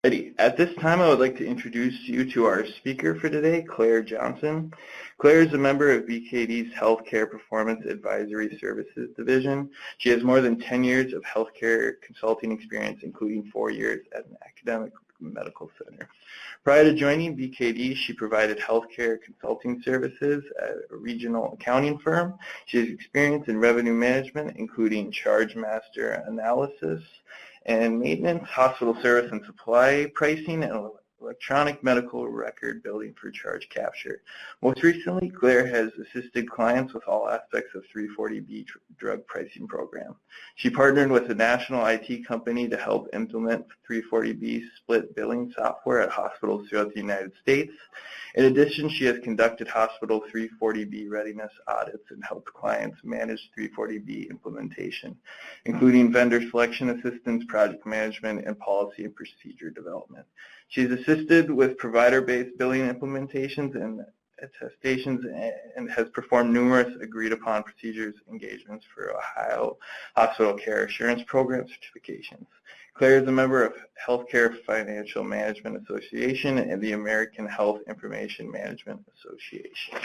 At this time, I would like to introduce you to our speaker for today, Claire Johnson. Claire is a member of BKD's Healthcare Performance Advisory Services Division. She has more than 10 years of healthcare consulting experience, including 4 years at an academic medical center. Prior to joining BKD, she provided healthcare consulting services at a regional accounting firm. She has experience in revenue management, including charge master analysis and maintenance, hospital service and supply pricing, and electronic medical record building for charge capture. Most recently, Claire has assisted clients with all aspects of 340B drug pricing program. She partnered with a national IT company to help implement 340B split billing software at hospitals throughout the United States. In addition, she has conducted hospital 340B readiness audits and helped clients manage 340B implementation, including vendor selection assistance, project management, and policy and procedure development. She's assisted with provider-based billing implementations and attestations and has performed numerous agreed-upon procedures engagements for Ohio Hospital Care Assurance Program certifications. Claire is a member of Healthcare Financial Management Association and the American Health Information Management Association.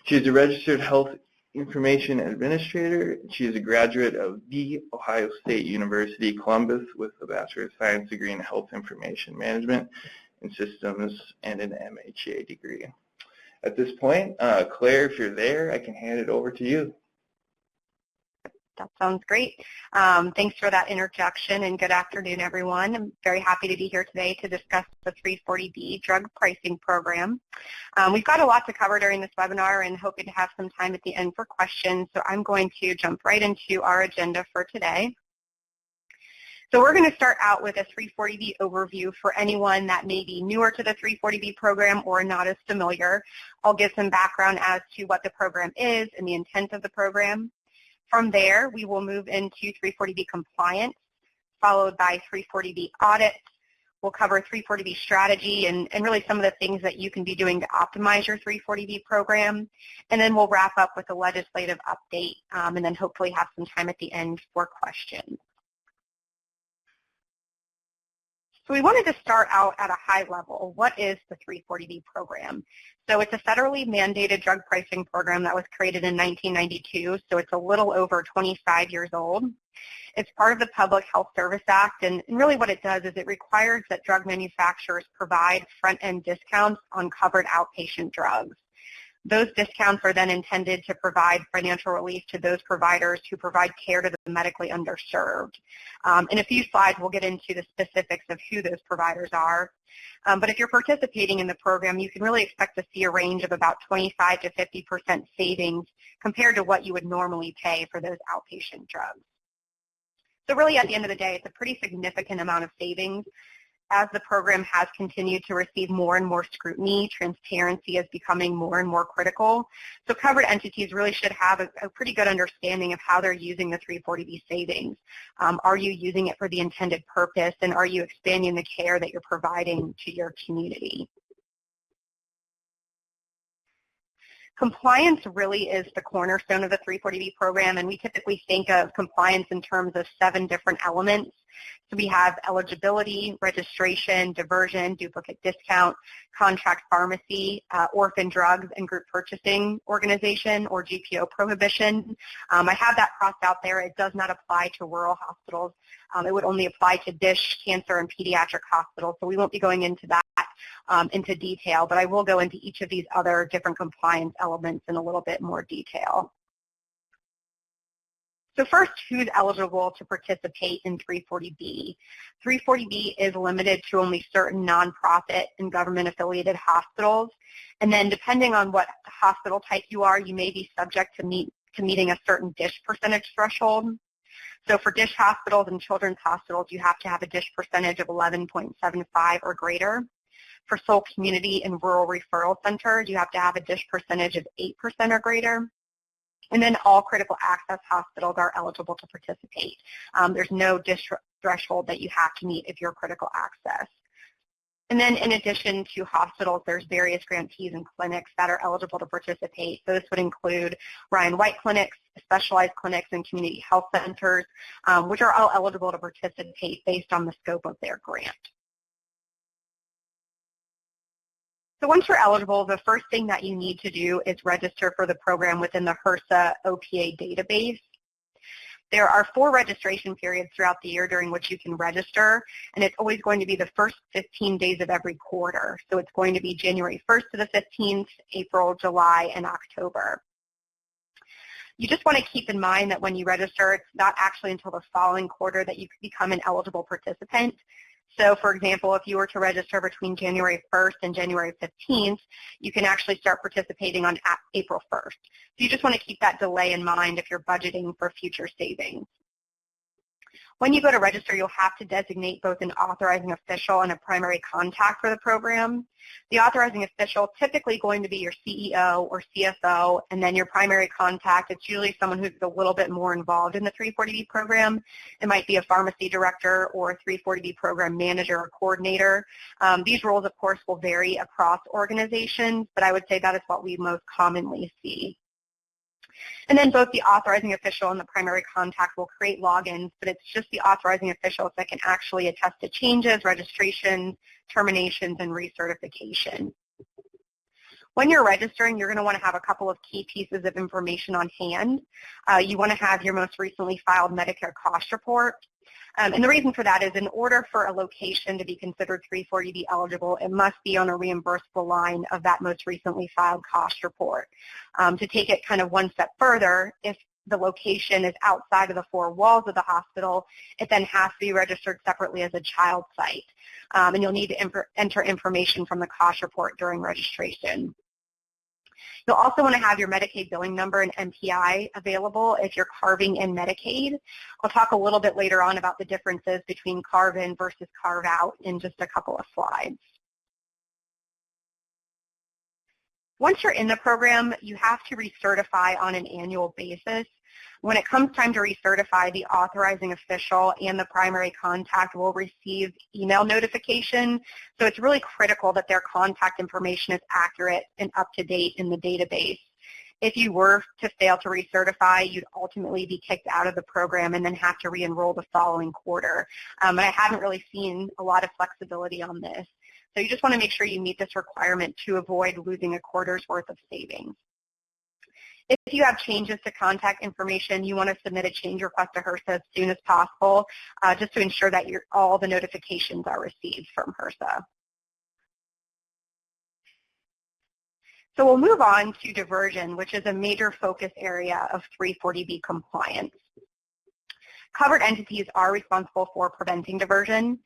She is a registered health information administrator. She is a graduate of The Ohio State University, Columbus, with a Bachelor of Science degree in Health Information Management and Systems and an MHA degree. At this point, Claire, if you're there, I can hand it over to you. That sounds great. Thanks for that introduction, and good afternoon, everyone. I'm very happy to be here today to discuss the 340B drug pricing program. We've got a lot to cover during this webinar and hoping to have some time at the end for questions, so I'm going to jump right into our agenda for today. So we're going to start out with a 340B overview for anyone that may be newer to the 340B program or not as familiar. I'll give some background as to what the program is and the intent of the program. From there, we will move into 340B compliance, followed by 340B audits. We'll cover 340B strategy and really some of the things that you can be doing to optimize your 340B program. And then we'll wrap up with a legislative update and then hopefully have some time at the end for questions. So we wanted to start out at a high level. What is the 340B program? So it's a federally mandated drug pricing program that was created in 1992, so it's a little over 25 years old. It's part of the Public Health Service Act, and really what it does is it requires that drug manufacturers provide front-end discounts on covered outpatient drugs. Those discounts are then intended to provide financial relief to those providers who provide care to the medically underserved. In a few slides, we'll get into the specifics of who those providers are. But if you're participating in the program, you can really expect to see a range of about 25 to 50% savings compared to what you would normally pay for those outpatient drugs. So really, at the end of the day, it's a pretty significant amount of savings. As the program has continued to receive more and more scrutiny, transparency is becoming more and more critical. So covered entities really should have a pretty good understanding of how they're using the 340B savings. Are you using it for the intended purpose, and are you expanding the care that you're providing to your community? Compliance really is the cornerstone of the 340B program, and we typically think of compliance in terms of 7 different elements. So we have eligibility, registration, diversion, duplicate discount, contract pharmacy, orphan drugs, and group purchasing organization, or GPO prohibition. I have that crossed out there. It does not apply to rural hospitals. It would only apply to DISH, cancer, and pediatric hospitals, so we won't be going into that into detail, but I will go into each of these other different compliance elements in a little bit more detail. So first, who's eligible to participate in 340B? 340B is limited to only certain nonprofit and government-affiliated hospitals, and then depending on what hospital type you are, you may be subject to meeting a certain DISH percentage threshold. So for DISH hospitals and children's hospitals, you have to have a DISH percentage of 11.75 or greater. For sole community and rural referral centers, you have to have a DISH percentage of 8% or greater. And then all critical access hospitals are eligible to participate. There's no DISH threshold that you have to meet if you're critical access. And then in addition to hospitals, there's various grantees and clinics that are eligible to participate. So this would include Ryan White clinics, specialized clinics, and community health centers, which are all eligible to participate based on the scope of their grant. So once you're eligible, the first thing that you need to do is register for the program within the HRSA OPA database. There are 4 registration periods throughout the year during which you can register, and it's always going to be the first 15 days of every quarter. So it's going to be January 1st to the 15th, April, July, and October. You just want to keep in mind that when you register, it's not actually until the following quarter that you become an eligible participant. So, for example, if you were to register between January 1st and January 15th, you can actually start participating on April 1st. So you just want to keep that delay in mind if you're budgeting for future savings. When you go to register, you'll have to designate both an authorizing official and a primary contact for the program. The authorizing official is typically going to be your CEO or CFO, and then your primary contact, it's usually someone who's a little bit more involved in the 340B program. It might be a pharmacy director or a 340B program manager or coordinator. These roles, of course, will vary across organizations, but I would say that is what we most commonly see. And then both the authorizing official and the primary contact will create logins, but it's just the authorizing officials that can actually attest to changes, registrations, terminations, and recertification. When you're registering, you're going to want to have a couple of key pieces of information on hand. You want to have your most recently filed Medicare cost report. And the reason for that is in order for a location to be considered 340B eligible, it must be on a reimbursable line of that most recently filed cost report. To take it kind of one step further, if the location is outside of the 4 walls of the hospital, it then has to be registered separately as a child site. And you'll need to enter information from the cost report during registration. You'll also want to have your Medicaid billing number and MPI available if you're carving in Medicaid. I'll talk a little bit later on about the differences between carve-in versus carve-out in just a couple of slides. Once you're in the program, you have to recertify on an annual basis. When it comes time to recertify, the authorizing official and the primary contact will receive email notification. So it's really critical that their contact information is accurate and up to date in the database. If you were to fail to recertify, you'd ultimately be kicked out of the program and then have to re-enroll the following quarter. And I haven't really seen a lot of flexibility on this. So you just want to make sure you meet this requirement to avoid losing a quarter's worth of savings. If you have changes to contact information, you want to submit a change request to HRSA as soon as possible, just to ensure that all the notifications are received from HRSA. So we'll move on to diversion, which is a major focus area of 340B compliance. Covered entities are responsible for preventing diversion.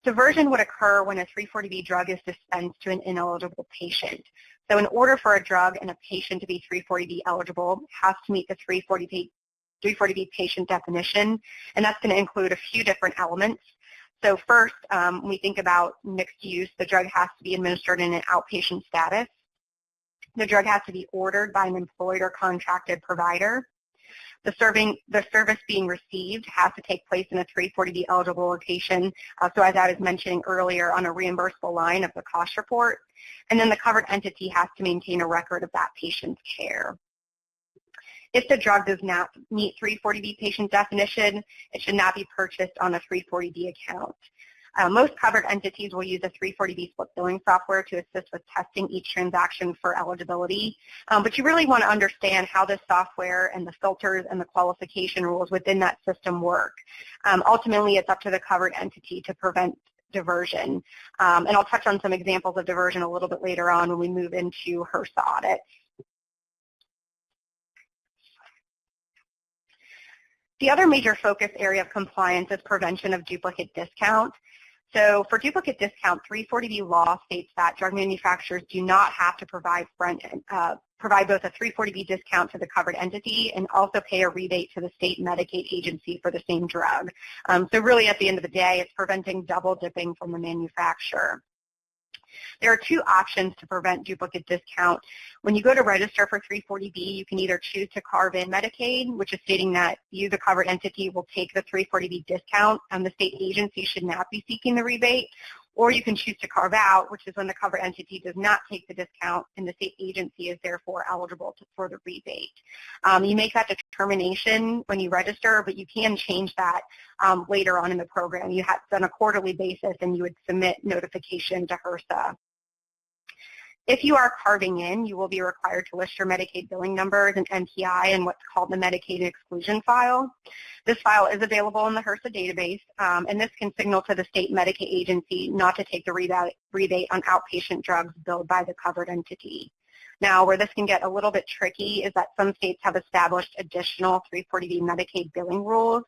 Diversion would occur when a 340B drug is dispensed to an ineligible patient. So in order for a drug and a patient to be 340B eligible, it has to meet the 340B patient definition, and that's going to include a few different elements. So first, when we think about mixed use, the drug has to be administered in an outpatient status. The drug has to be ordered by an employed or contracted provider. The service being received has to take place in a 340B eligible location, so as I was mentioning earlier, on a reimbursable line of the cost report. And then the covered entity has to maintain a record of that patient's care. If the drug does not meet 340B patient definition, it should not be purchased on a 340B account. Most covered entities will use a 340B split billing software to assist with testing each transaction for eligibility. But you really want to understand how this software and the filters and the qualification rules within that system work. Ultimately, it's up to the covered entity to prevent diversion. And I'll touch on some examples of diversion a little bit later on when we move into HRSA Audits. The other major focus area of compliance is prevention of duplicate discount. So for duplicate discount, 340B law states that drug manufacturers do not have to provide both a 340B discount to the covered entity and also pay a rebate to the state Medicaid agency for the same drug. So really at the end of the day, it's preventing double dipping from the manufacturer. There are 2 options to prevent duplicate discount. When you go to register for 340B, you can either choose to carve in Medicaid, which is stating that you, the covered entity, will take the 340B discount and the state agency should not be seeking the rebate, or you can choose to carve out, which is when the covered entity does not take the discount and the state agency is therefore eligible for the rebate. You make that determination when you register, but you can change that later on in the program. You have to on a quarterly basis and you would submit notification to HRSA. If you are carving in, you will be required to list your Medicaid billing numbers and NPI in what's called the Medicaid exclusion file. This file is available in the HRSA database, and this can signal to the state Medicaid agency not to take the rebate on outpatient drugs billed by the covered entity. Now, where this can get a little bit tricky is that some states have established additional 340B Medicaid billing rules.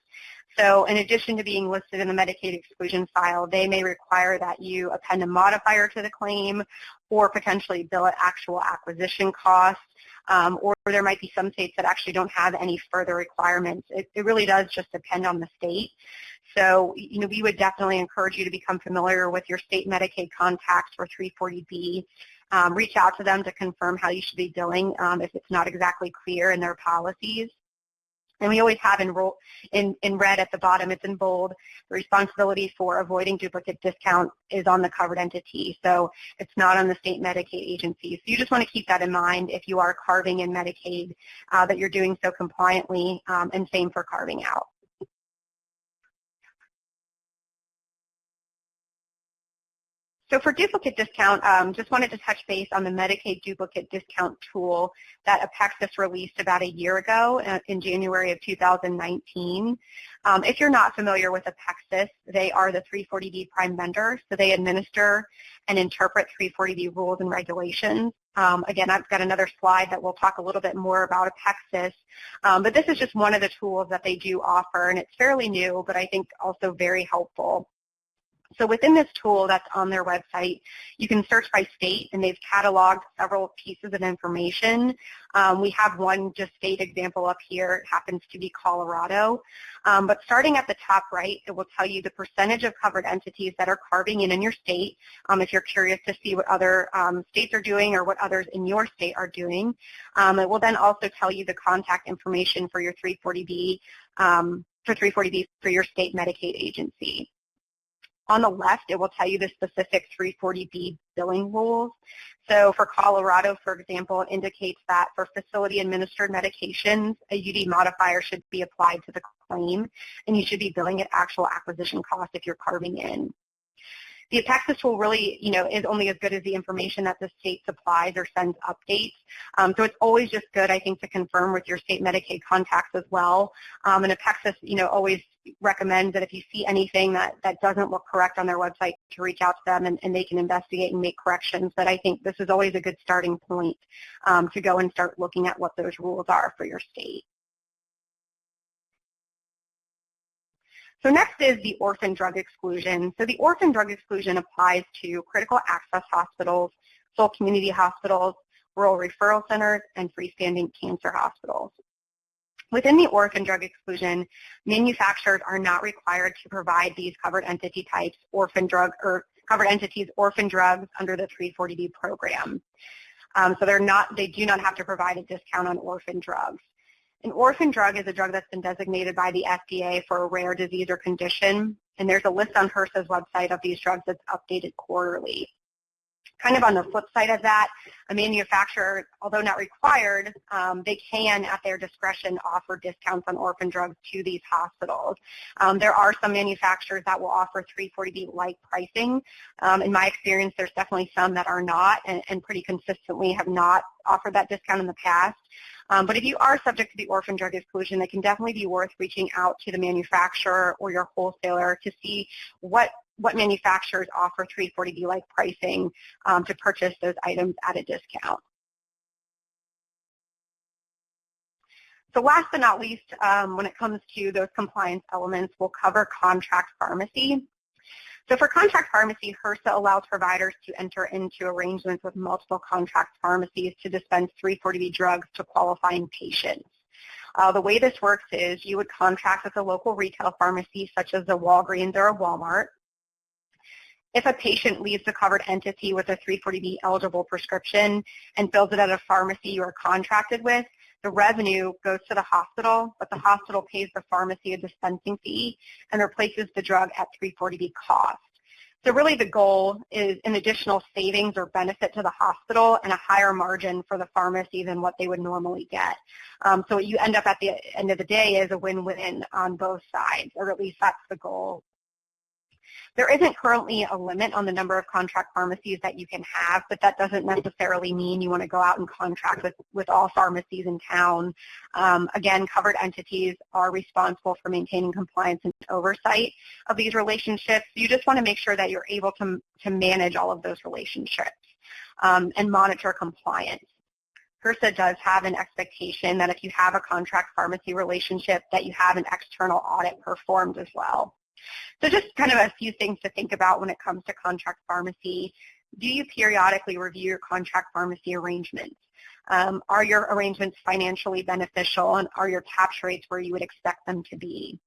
So in addition to being listed in the Medicaid exclusion file, they may require that you append a modifier to the claim or potentially bill at actual acquisition costs, or there might be some states that actually don't have any further requirements. It really does just depend on the state. So, we would definitely encourage you to become familiar with your state Medicaid contacts for 340B. Reach out to them to confirm how you should be billing if it's not exactly clear in their policies. And we always have in red at the bottom, it's in bold, the responsibility for avoiding duplicate discount is on the covered entity. So it's not on the state Medicaid agency. So you just want to keep that in mind if you are carving in Medicaid, that you're doing so compliantly, and same for carving out. So for duplicate discount, just wanted to touch base on the Medicaid duplicate discount tool that Apexus released about a year ago in January of 2019. If you're not familiar with Apexus, they are the 340B prime vendor, so they administer and interpret 340B rules and regulations. Again, I've got another slide that will talk a little bit more about Apexus, but this is just one of the tools that they do offer, and it's fairly new, but I think also very helpful. So within this tool that's on their website, you can search by state, and they've cataloged several pieces of information. We have one just state example up here. It happens to be Colorado. But starting at the top right, it will tell you the percentage of covered entities that are carving in your state, if you're curious to see what other states are doing or what others in your state are doing. It will then also tell you the contact information for your 340B, for your state Medicaid agency. On the left, it will tell you the specific 340B billing rules. So for Colorado, for example, it indicates that for facility-administered medications, a UD modifier should be applied to the claim, and you should be billing at actual acquisition cost if you're carving in. The Apexus tool really, is only as good as the information that the state supplies or sends updates. So it's always just good, I think, to confirm with your state Medicaid contacts as well. And Apexus, always recommends that if you see anything that doesn't look correct on their website, to reach out to them and they can investigate and make corrections. But I think this is always a good starting point to go and start looking at what those rules are for your state. So next is the orphan drug exclusion. So the orphan drug exclusion applies to critical access hospitals, full community hospitals, rural referral centers, and freestanding cancer hospitals. Within the orphan drug exclusion, manufacturers are not required to provide these covered entity types, orphan drugs under the 340B program. So they do not have to provide a discount on orphan drugs. An orphan drug is a drug that's been designated by the FDA for a rare disease or condition, and there's a list on HRSA's website of these drugs that's updated quarterly. Kind of on the flip side of that, a manufacturer, although not required, they can, at their discretion, offer discounts on orphan drugs to these hospitals. There are some manufacturers that will offer 340B-like pricing. In my experience, there's definitely some that are not and pretty consistently have not offered that discount in the past. But if you are subject to the orphan drug exclusion, it can definitely be worth reaching out to the manufacturer or your wholesaler to see what manufacturers offer 340B-like pricing to purchase those items at a discount. So last but not least, when it comes to those compliance elements, we'll cover contract pharmacy. So for contract pharmacy, HRSA allows providers to enter into arrangements with multiple contract pharmacies to dispense 340B drugs to qualifying patients. The way this works is you would contract with a local retail pharmacy such as a Walgreens or a Walmart. If a patient leaves the covered entity with a 340B eligible prescription and fills it at a pharmacy you are contracted with, the revenue goes to the hospital, but the hospital pays the pharmacy a dispensing fee and replaces the drug at 340B cost. So really the goal is an additional savings or benefit to the hospital and a higher margin for the pharmacy than what they would normally get. So what you end up at the end of the day is a win-win on both sides, or at least that's the goal. There isn't currently a limit on the number of contract pharmacies that you can have, but that doesn't necessarily mean you want to go out and contract with all pharmacies in town. Again, covered entities are responsible for maintaining compliance and oversight of these relationships. You just want to make sure that you're able to manage all of those relationships and monitor compliance. HRSA does have an expectation that if you have a contract pharmacy relationship, that you have an external audit performed as well. So just kind of a few things to think about when it comes to contract pharmacy. Do you periodically review your contract pharmacy arrangements? Are your arrangements financially beneficial, and are your capture rates where you would expect them to be?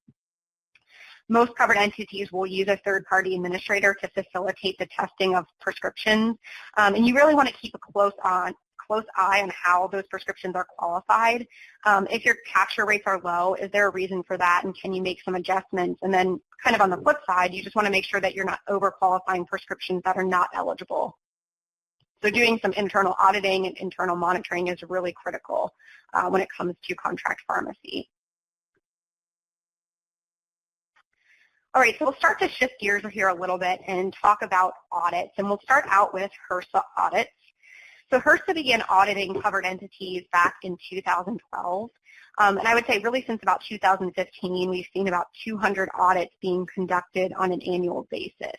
Most covered entities will use a third-party administrator to facilitate the testing of prescriptions, and you really want to keep a close eye on how those prescriptions are qualified. If your capture rates are low, is there a reason for that, and can you make some adjustments? And then kind of on the flip side, you just want to make sure that you're not overqualifying prescriptions that are not eligible. So doing some internal auditing and internal monitoring is really critical when it comes to contract pharmacy. All right, so we'll start to shift gears here a little bit and talk about audits, and we'll start out with HRSA Audits. So HRSA began auditing covered entities back in 2012, and I would say really since about 2015, we've seen about 200 audits being conducted on an annual basis.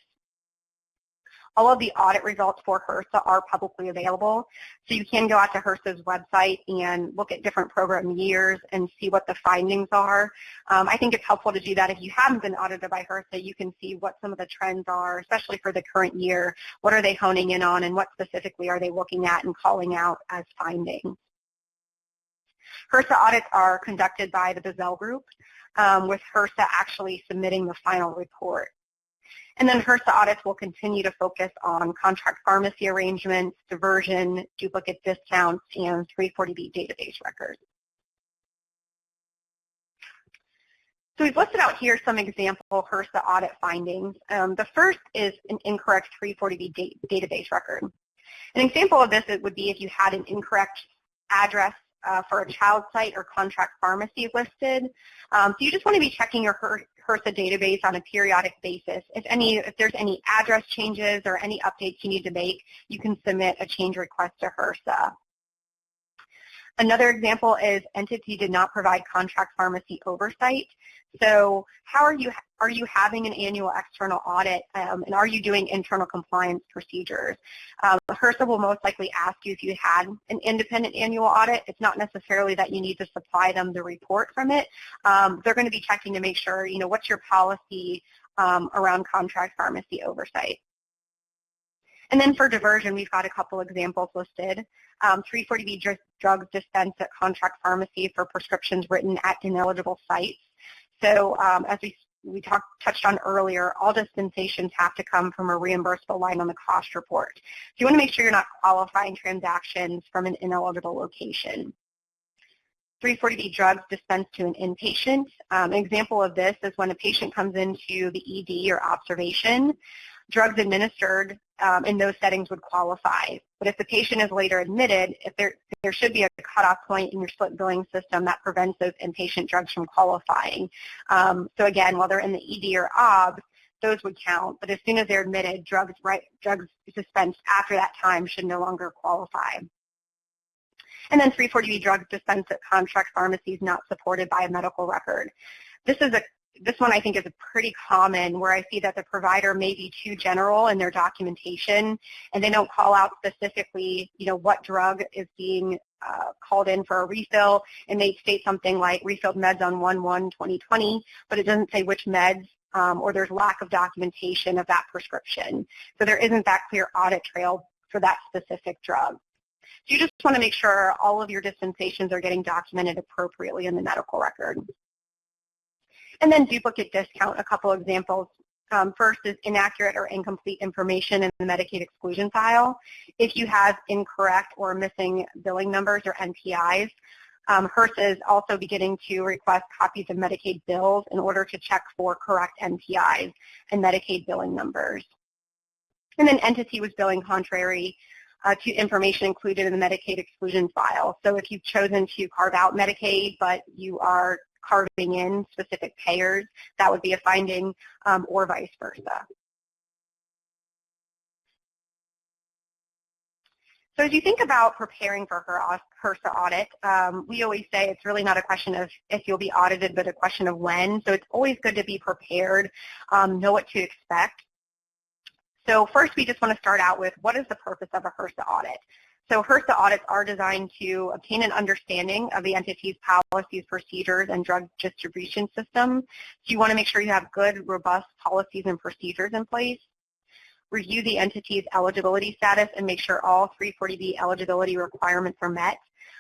All of the audit results for HRSA are publicly available, so you can go out to HRSA's website and look at different program years and see what the findings are. I think it's helpful to do that. If you haven't been audited by HRSA, you can see what some of the trends are, especially for the current year. What are they honing in on, and what specifically are they looking at and calling out as findings? HRSA audits are conducted by the Bazell Group, with HRSA actually submitting the final report. And then HRSA audits will continue to focus on contract pharmacy arrangements, diversion, duplicate discounts, and 340B database records. So we've listed out here some example HRSA audit findings. The first is an incorrect 340B database record. An example of this would be if you had an incorrect address for a child site or contract pharmacy listed. So you just want to be checking your HRSA database on a periodic basis. If there's any address changes or any updates you need to make, you can submit a change request to HRSA. Another example is entity did not provide contract pharmacy oversight. So how are you having an annual external audit, and are you doing internal compliance procedures? HRSA will most likely ask you if you had an independent annual audit. It's not necessarily that you need to supply them the report from it. They're going to be checking to make sure, what's your policy around contract pharmacy oversight. And then for diversion, we've got a couple examples listed. 340B drugs dispensed at contract pharmacy for prescriptions written at ineligible sites. So as we touched on earlier, all dispensations have to come from a reimbursable line on the cost report. So you want to make sure you're not qualifying transactions from an ineligible location. 340B drugs dispensed to an inpatient. An example of this is when a patient comes into the ED or observation. Drugs administered in those settings would qualify. But if the patient is later admitted, if there should be a cutoff point in your split billing system that prevents those inpatient drugs from qualifying. So again, while they're in the ED or OBS, those would count. But as soon as they're admitted, drugs dispensed after that time should no longer qualify. And then 340B drugs dispensed at contract pharmacies not supported by a medical record. This one I think is pretty common, where I see that the provider may be too general in their documentation, and they don't call out specifically, what drug is being called in for a refill, and they state something like refilled meds on 1/1/2020, but it doesn't say which meds, or there's lack of documentation of that prescription. So there isn't that clear audit trail for that specific drug. So you just want to make sure all of your dispensations are getting documented appropriately in the medical record. And then duplicate discount, a couple examples. First is inaccurate or incomplete information in the Medicaid exclusion file. If you have incorrect or missing billing numbers or NPIs, HRSA is also beginning to request copies of Medicaid bills in order to check for correct NPIs and Medicaid billing numbers. And then entity was billing contrary to information included in the Medicaid exclusion file. So if you've chosen to carve out Medicaid, but you are carving in specific payers, that would be a finding, or vice versa. So as you think about preparing for HRSA audit, we always say it's really not a question of if you'll be audited, but a question of when. So it's always good to be prepared, know what to expect. So first, we just want to start out with what is the purpose of a HRSA audit? So HRSA audits are designed to obtain an understanding of the entity's policies, procedures, and drug distribution system. So you want to make sure you have good, robust policies and procedures in place. Review the entity's eligibility status and make sure all 340B eligibility requirements are met.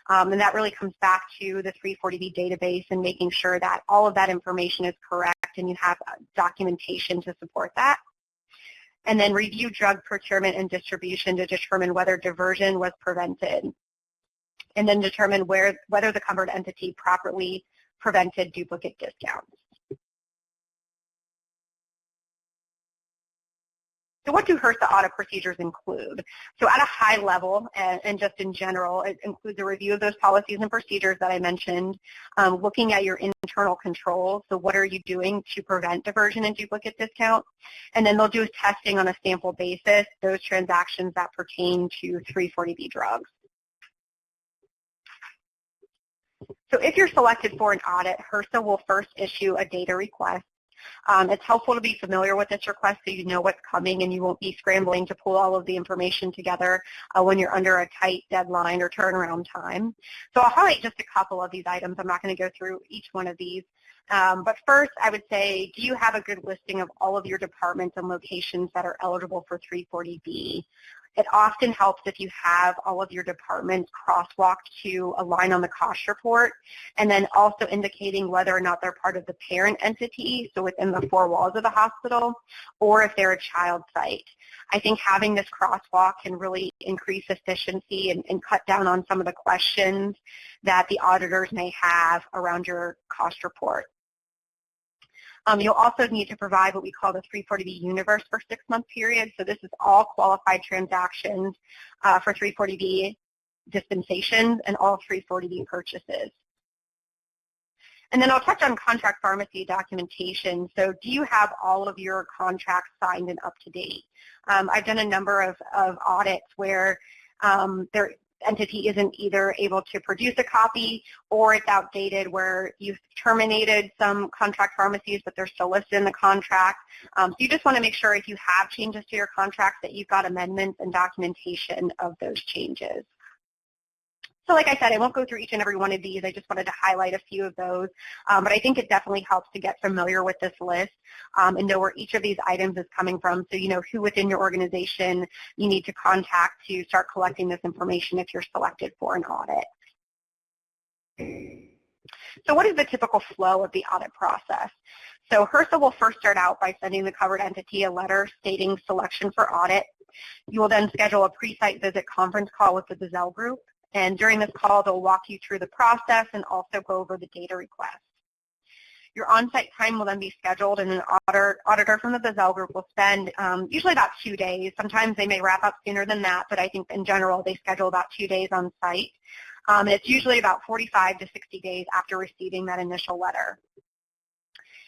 And that really comes back to the 340B database and making sure that all of that information is correct and you have documentation to support that. And then review drug procurement and distribution to determine whether diversion was prevented. And then determine whether the covered entity properly prevented duplicate discounts. So what do HRSA audit procedures include? So at a high level and just in general, it includes a review of those policies and procedures that I mentioned, looking at your internal controls. So what are you doing to prevent diversion and duplicate discount? And then they'll do testing on a sample basis, those transactions that pertain to 340B drugs. So if you're selected for an audit, HRSA will first issue a data request. It's helpful to be familiar with this request so you know what's coming and you won't be scrambling to pull all of the information together when you're under a tight deadline or turnaround time. So I'll highlight just a couple of these items. I'm not going to go through each one of these. But first, I would say, do you have a good listing of all of your departments and locations that are eligible for 340B? It often helps if you have all of your departments crosswalked to a line on the cost report, and then also indicating whether or not they're part of the parent entity, so within the four walls of the hospital, or if they're a child site. I think having this crosswalk can really increase efficiency and cut down on some of the questions that the auditors may have around your cost report. You'll also need to provide what we call the 340B universe for 6-month period. So this is all qualified transactions for 340B dispensations and all 340B purchases. And then I'll touch on contract pharmacy documentation. So do you have all of your contracts signed and up to date? I've done a number of audits where their entity isn't either able to produce a copy or it's outdated where you've terminated some contract pharmacies but they're still listed in the contract. So you just want to make sure if you have changes to your contracts that you've got amendments and documentation of those changes. So like I said, I won't go through each and every one of these. I just wanted to highlight a few of those. But I think it definitely helps to get familiar with this list and know where each of these items is coming from so you know who within your organization you need to contact to start collecting this information if you're selected for an audit. So what is the typical flow of the audit process? So HRSA will first start out by sending the covered entity a letter stating selection for audit. You will then schedule a pre-site visit conference call with the Gazelle group. And during this call, they'll walk you through the process and also go over the data request. Your on-site time will then be scheduled, and an auditor from the Gazelle group will spend usually about 2 days. Sometimes they may wrap up sooner than that, but I think in general they schedule about 2 days on site. And it's usually about 45 to 60 days after receiving that initial letter.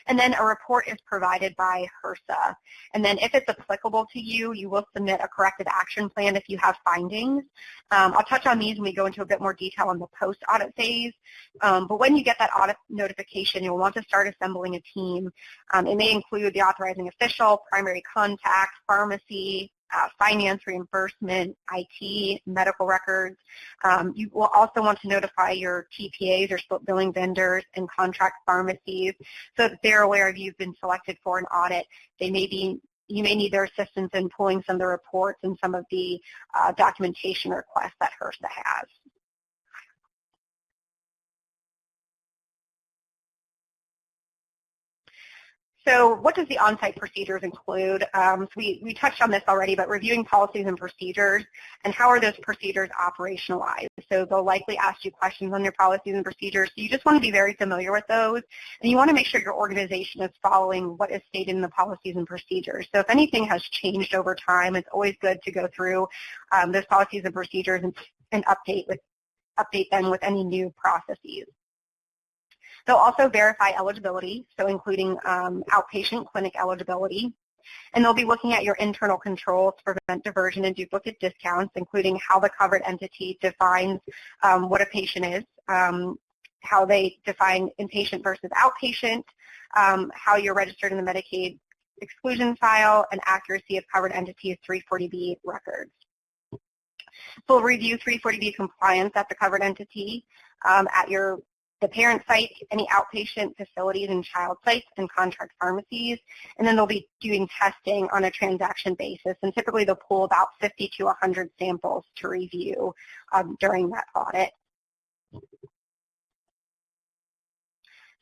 And then a report is provided by HRSA. And then if it's applicable to you, you will submit a corrective action plan if you have findings. I'll touch on these when we go into a bit more detail on the post-audit phase. But when you get that audit notification, you'll want to start assembling a team. It may include the authorizing official, primary contact, pharmacy, finance, reimbursement, IT, medical records. You will also want to notify your TPAs or split billing vendors and contract pharmacies so that they're aware of you've been selected for an audit. You may need their assistance in pulling some of the reports and some of the documentation requests that HRSA has. So what does the on-site procedures include? So we touched on this already, but reviewing policies and procedures, and how are those procedures operationalized? So they'll likely ask you questions on your policies and procedures, so you just want to be very familiar with those, and you want to make sure your organization is following what is stated in the policies and procedures. So if anything has changed over time, it's always good to go through those policies and procedures and update them with any new processes. They'll also verify eligibility, so including outpatient clinic eligibility. And they'll be looking at your internal controls to prevent diversion and duplicate discounts, including how the covered entity defines what a patient is, how they define inpatient versus outpatient, how you're registered in the Medicaid exclusion file, and accuracy of covered entities 340B records. We'll review 340B compliance at the covered entity, at the parent site, any outpatient facilities and child sites, and contract pharmacies. And then they'll be doing testing on a transaction basis. And typically they'll pull about 50 to 100 samples to review during that audit.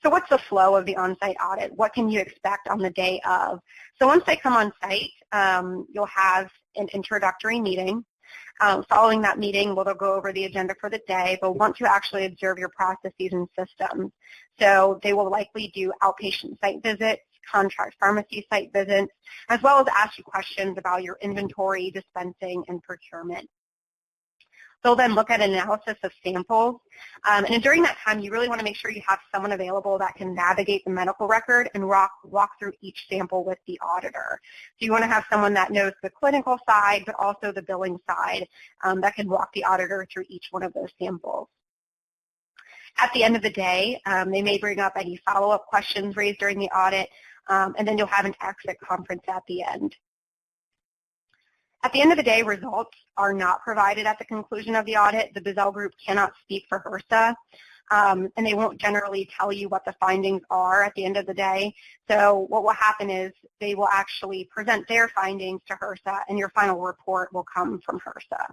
So what's the flow of the on-site audit? What can you expect on the day of? So once they come on site, you'll have an introductory meeting. Following that meeting, they'll go over the agenda for the day. They'll want to actually observe your processes and systems. So they will likely do outpatient site visits, contract pharmacy site visits, as well as ask you questions about your inventory, dispensing, and procurement. They'll then look at an analysis of samples. And during that time, you really want to make sure you have someone available that can navigate the medical record and walk through each sample with the auditor. So you want to have someone that knows the clinical side, but also the billing side, that can walk the auditor through each one of those samples. At the end of the day, they may bring up any follow-up questions raised during the audit, and then you'll have an exit conference at the end. At the end of the day, results are not provided at the conclusion of the audit. The Bizzell Group cannot speak for HRSA, and they won't generally tell you what the findings are at the end of the day. So what will happen is they will actually present their findings to HRSA, and your final report will come from HRSA.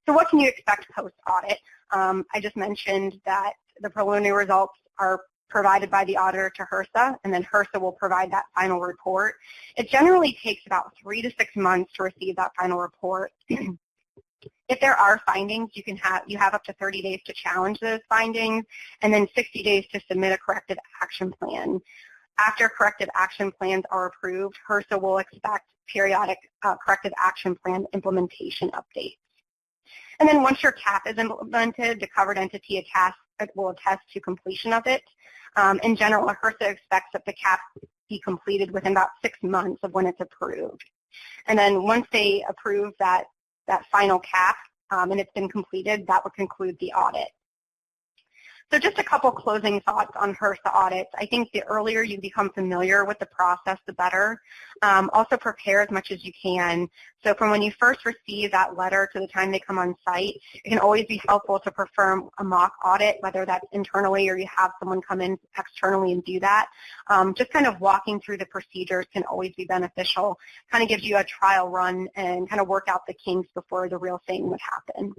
So what can you expect post-audit? I just mentioned that the preliminary results are provided by the auditor to HRSA, and then HRSA will provide that final report. It generally takes about 3 to 6 months to receive that final report. If there are findings, you have up to 30 days to challenge those findings, and then 60 days to submit a corrective action plan. After corrective action plans are approved, HRSA will expect periodic corrective action plan implementation updates. And then once your CAP is implemented, the covered entity will attest to completion of it. In general, HRSA expects that the CAP be completed within about 6 months of when it's approved. And then once they approve that final CAP and it's been completed, that would conclude the audit. So just a couple closing thoughts on HRSA audits. I think the earlier you become familiar with the process, the better. Also prepare as much as you can. So from when you first receive that letter to the time they come on site, it can always be helpful to perform a mock audit, whether that's internally or you have someone come in externally and do that. Just kind of walking through the procedures can always be beneficial. Kind of gives you a trial run and kind of work out the kinks before the real thing would happen.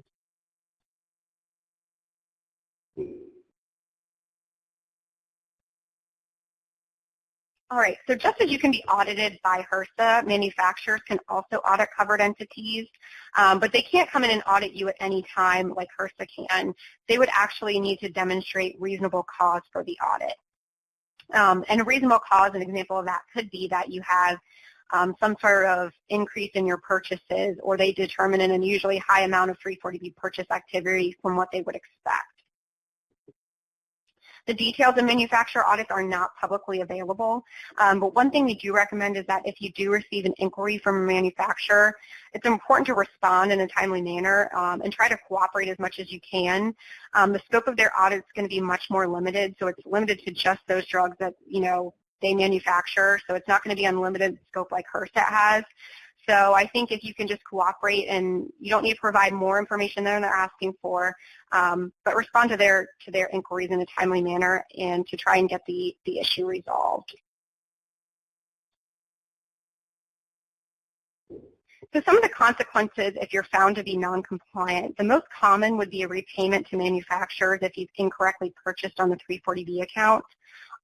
All right, so just as you can be audited by HRSA, manufacturers can also audit covered entities, but they can't come in and audit you at any time like HRSA can. They would actually need to demonstrate reasonable cause for the audit. And a reasonable cause, an example of that could be that you have some sort of increase in your purchases, or they determine an unusually high amount of 340B purchase activity from what they would expect. The details of manufacturer audits are not publicly available, but one thing we do recommend is that if you do receive an inquiry from a manufacturer, it's important to respond in a timely manner and try to cooperate as much as you can. The scope of their audit is going to be much more limited, so it's limited to just those drugs that they manufacture, so it's not going to be unlimited scope like HRSA has. So I think if you can just cooperate, and you don't need to provide more information than they're asking for, but respond to their inquiries in a timely manner and to try and get the issue resolved. So some of the consequences if you're found to be non-compliant, the most common would be a repayment to manufacturers if you've incorrectly purchased on the 340B account.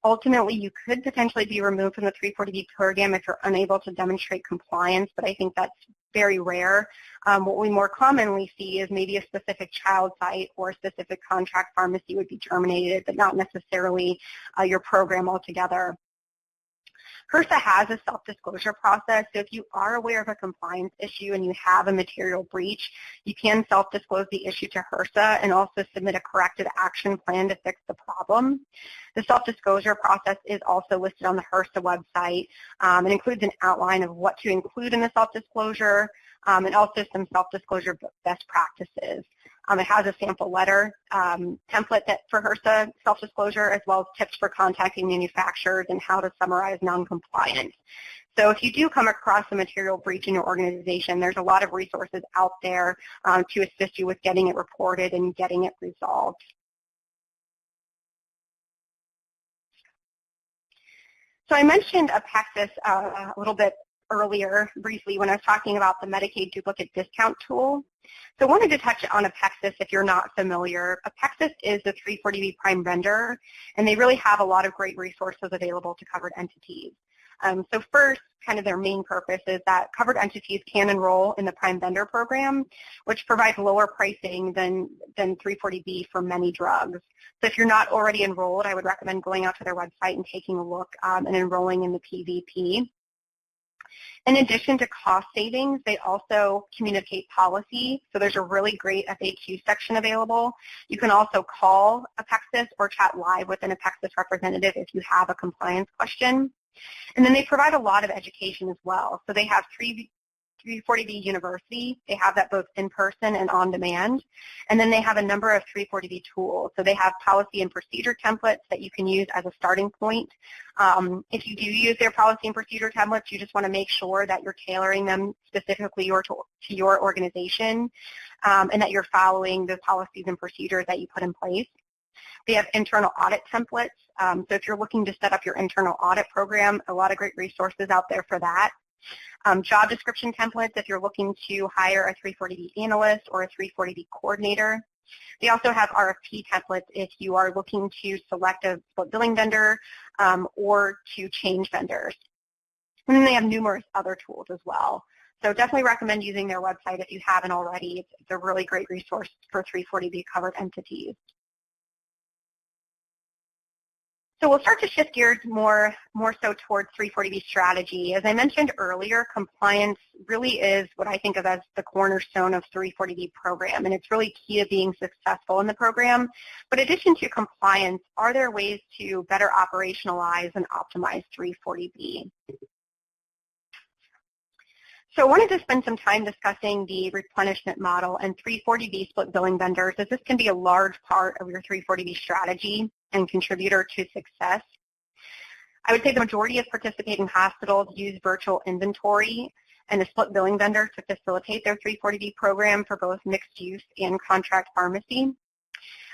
Ultimately, you could potentially be removed from the 340B program if you're unable to demonstrate compliance, but I think that's very rare. What we more commonly see is maybe a specific child site or a specific contract pharmacy would be terminated, but not necessarily your program altogether. HRSA has a self-disclosure process, so if you are aware of a compliance issue and you have a material breach, you can self-disclose the issue to HRSA and also submit a corrective action plan to fix the problem. The self-disclosure process is also listed on the HRSA website and includes an outline of what to include in the self-disclosure and also some self-disclosure best practices. It has a sample letter template for HRSA self-disclosure, as well as tips for contacting manufacturers and how to summarize non-compliance. So if you do come across a material breach in your organization, there's a lot of resources out there to assist you with getting it reported and getting it resolved. So I mentioned Apexus a little bit earlier briefly when I was talking about the Medicaid duplicate discount tool. So I wanted to touch on Apexus if you're not familiar. Apexus is the 340B prime vendor, and they really have a lot of great resources available to covered entities. So first, kind of their main purpose is that covered entities can enroll in the prime vendor program, which provides lower pricing than 340B for many drugs. So if you're not already enrolled, I would recommend going out to their website and taking a look and enrolling in the PVP. In addition to cost savings, they also communicate policy. So there's a really great FAQ section available. You can also call Apexus or chat live with an Apexus representative if you have a compliance question. And then they provide a lot of education as well. So they have 340B University. They have that both in person and on demand. And then they have a number of 340B tools. So they have policy and procedure templates that you can use as a starting point. If you do use their policy and procedure templates, you just want to make sure that you're tailoring them specifically to your organization and that you're following the policies and procedures that you put in place. They have internal audit templates. So if you're looking to set up your internal audit program, a lot of great resources out there for that. Job description templates if you're looking to hire a 340B analyst or a 340B coordinator. They also have RFP templates if you are looking to select a split billing vendor or to change vendors. And then they have numerous other tools as well. So definitely recommend using their website if you haven't already. It's a really great resource for 340B covered entities. So we'll start to shift gears more so towards 340B strategy. As I mentioned earlier, compliance really is what I think of as the cornerstone of 340B program, and it's really key to being successful in the program. But in addition to compliance, are there ways to better operationalize and optimize 340B? So I wanted to spend some time discussing the replenishment model and 340B split billing vendors, as this can be a large part of your 340B strategy and contributor to success. I would say the majority of participating hospitals use virtual inventory and a split billing vendor to facilitate their 340B program for both mixed use and contract pharmacy.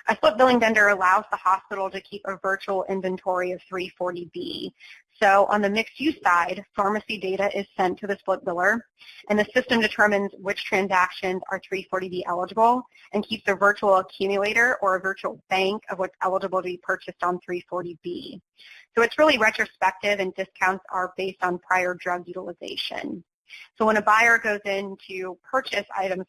A split billing vendor allows the hospital to keep a virtual inventory of 340B. So on the mixed use side, pharmacy data is sent to the split biller, and the system determines which transactions are 340B eligible and keeps a virtual accumulator or a virtual bank of what's eligible to be purchased on 340B. So it's really retrospective, and discounts are based on prior drug utilization. So when a buyer goes in to purchase items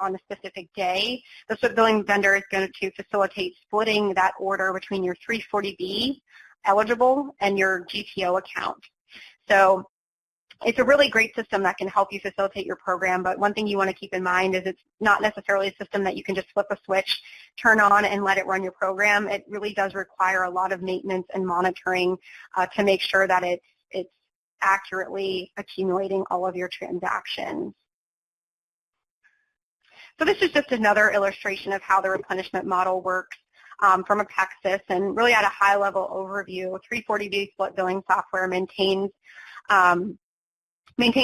on a specific day, the split billing vendor is going to facilitate splitting that order between your 340B eligible and your GPO account. So it's a really great system that can help you facilitate your program, but one thing you want to keep in mind is it's not necessarily a system that you can just flip a switch, turn on, and let it run your program. It really does require a lot of maintenance and monitoring to make sure that it's accurately accumulating all of your transactions. So this is just another illustration of how the replenishment model works from Apexus, and really at a high-level overview, 340B split billing software maintains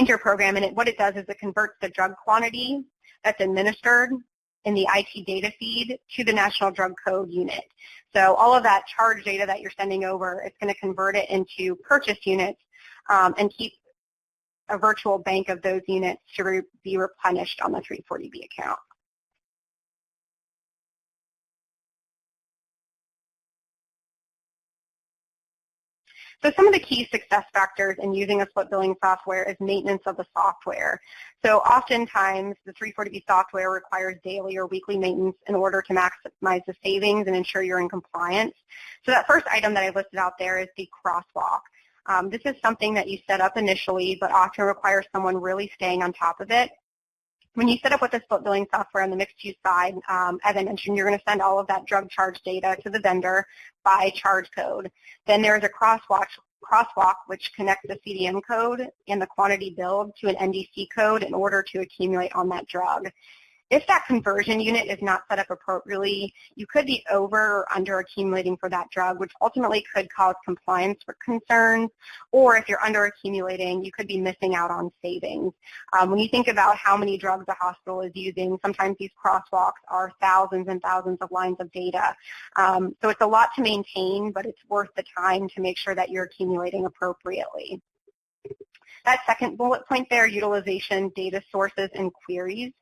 your program, and what it does is it converts the drug quantity that's administered in the IT data feed to the National Drug Code unit. So all of that charge data that you're sending over, it's going to convert it into purchase units and keep a virtual bank of those units to be replenished on the 340B account. So some of the key success factors in using a split billing software is maintenance of the software. So oftentimes the 340B software requires daily or weekly maintenance in order to maximize the savings and ensure you're in compliance. So that first item that I listed out there is the crosswalk. This is something that you set up initially, but often requires someone really staying on top of it. When you set up with the split billing software on the mixed-use side, as I mentioned, you're going to send all of that drug charge data to the vendor by charge code. Then there's a crosswalk which connects the CDM code and the quantity billed to an NDC code in order to accumulate on that drug. If that conversion unit is not set up appropriately, you could be over or under accumulating for that drug, which ultimately could cause compliance concerns, or if you're under accumulating, you could be missing out on savings. When you think about how many drugs a hospital is using, sometimes these crosswalks are thousands and thousands of lines of data. So it's a lot to maintain, but it's worth the time to make sure that you're accumulating appropriately. That second bullet point there, utilization, data sources, and queries.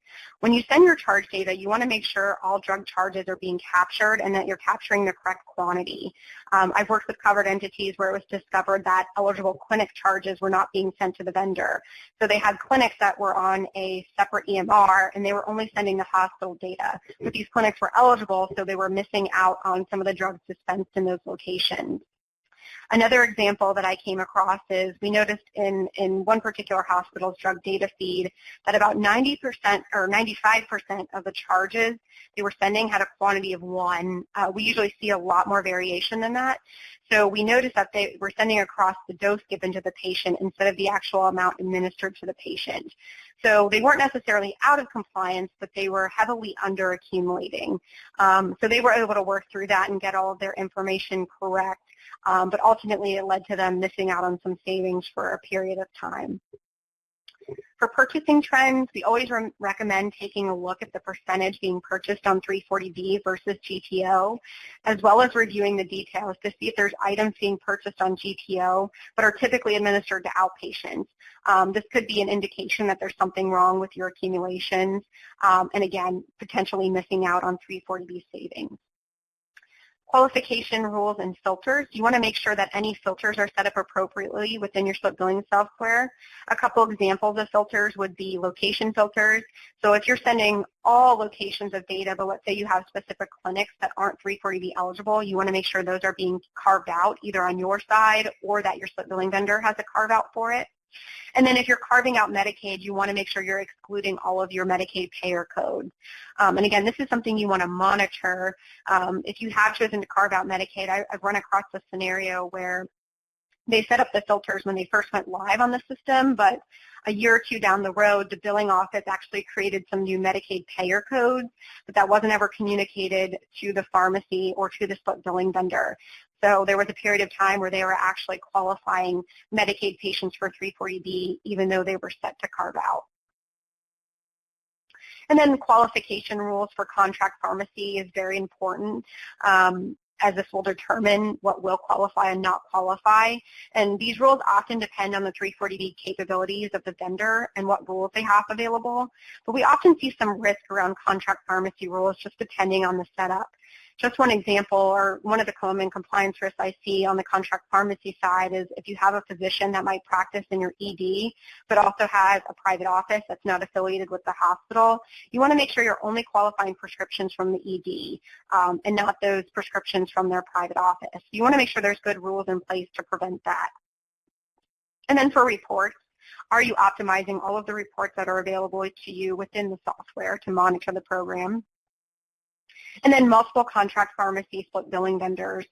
When you send your charge data, you want to make sure all drug charges are being captured and that you're capturing the correct quantity. I've worked with covered entities where it was discovered that eligible clinic charges were not being sent to the vendor. So they had clinics that were on a separate EMR and they were only sending the hospital data. But these clinics were eligible, so they were missing out on some of the drugs dispensed in those locations. Another example that I came across is we noticed in one particular hospital's drug data feed that about 90% or 95% of the charges they were sending had a quantity of 1. We usually see a lot more variation than that. So we noticed that they were sending across the dose given to the patient instead of the actual amount administered to the patient. So they weren't necessarily out of compliance, but they were heavily under accumulating. So they were able to work through that and get all of their information correct. But ultimately it led to them missing out on some savings for a period of time. For purchasing trends, we always recommend taking a look at the percentage being purchased on 340B versus GPO, as well as reviewing the details to see if there's items being purchased on GPO but are typically administered to outpatients. This could be an indication that there's something wrong with your accumulations, and again, potentially missing out on 340B savings. Qualification rules and filters. You want to make sure that any filters are set up appropriately within your split billing software. A couple examples of filters would be location filters. So if you're sending all locations of data, but let's say you have specific clinics that aren't 340B eligible, you want to make sure those are being carved out either on your side or that your split billing vendor has a carve out for it. And then if you're carving out Medicaid, you want to make sure you're excluding all of your Medicaid payer codes. And again, this is something you want to monitor. If you have chosen to carve out Medicaid, I've run across a scenario where they set up the filters when they first went live on the system, but a year or two down the road, the billing office actually created some new Medicaid payer codes, but that wasn't ever communicated to the pharmacy or to the split billing vendor. So there was a period of time where they were actually qualifying Medicaid patients for 340B, even though they were set to carve out. And then qualification rules for contract pharmacy is very important, as this will determine what will qualify and not qualify. And these rules often depend on the 340B capabilities of the vendor and what rules they have available. But we often see some risk around contract pharmacy rules just depending on the setup. Just one example, or one of the common compliance risks I see on the contract pharmacy side is if you have a physician that might practice in your ED, but also has a private office that's not affiliated with the hospital, you want to make sure you're only qualifying prescriptions from the ED and not those prescriptions from their private office. You want to make sure there's good rules in place to prevent that. And then for reports, are you optimizing all of the reports that are available to you within the software to monitor the program? And then multiple contract pharmacy split billing vendors.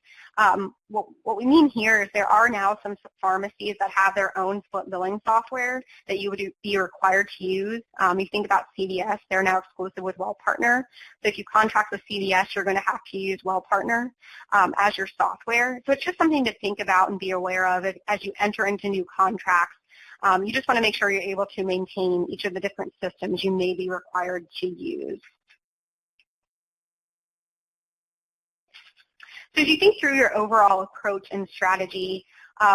What we mean here is there are now some pharmacies that have their own split billing software that you would be required to use. You think about CVS, they're now exclusive with WellPartner. So if you contract with CVS, you're going to have to use WellPartner as your software. So it's just something to think about and be aware of as you enter into new contracts. You just want to make sure you're able to maintain each of the different systems you may be required to use. So as you think through your overall approach and strategy,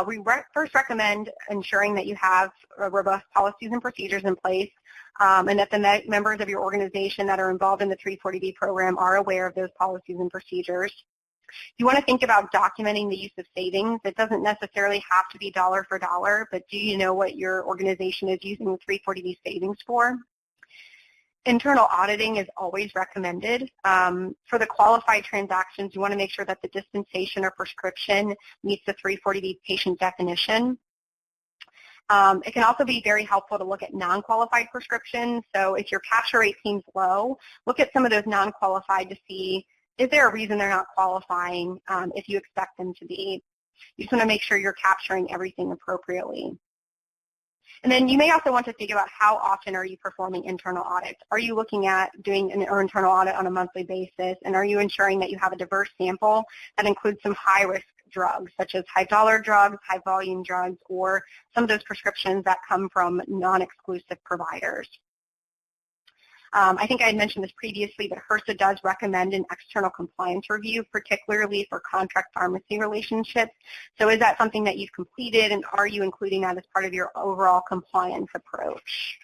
we first recommend ensuring that you have robust policies and procedures in place and that the members of your organization that are involved in the 340B program are aware of those policies and procedures. You want to think about documenting the use of savings. It doesn't necessarily have to be dollar for dollar, but do you know what your organization is using the 340B savings for? Internal auditing is always recommended. For the qualified transactions, you want to make sure that the dispensation or prescription meets the 340B patient definition. It can also be very helpful to look at non-qualified prescriptions. So if your capture rate seems low, look at some of those non-qualified to see, is there a reason they're not qualifying if you expect them to be. You just want to make sure you're capturing everything appropriately. And then you may also want to think about how often are you performing internal audits. Are you looking at doing an internal audit on a monthly basis, and are you ensuring that you have a diverse sample that includes some high-risk drugs, such as high-dollar drugs, high-volume drugs, or some of those prescriptions that come from non-exclusive providers. I think I had mentioned this previously, but HRSA does recommend an external compliance review, particularly for contract pharmacy relationships. So is that something that you've completed, and are you including that as part of your overall compliance approach?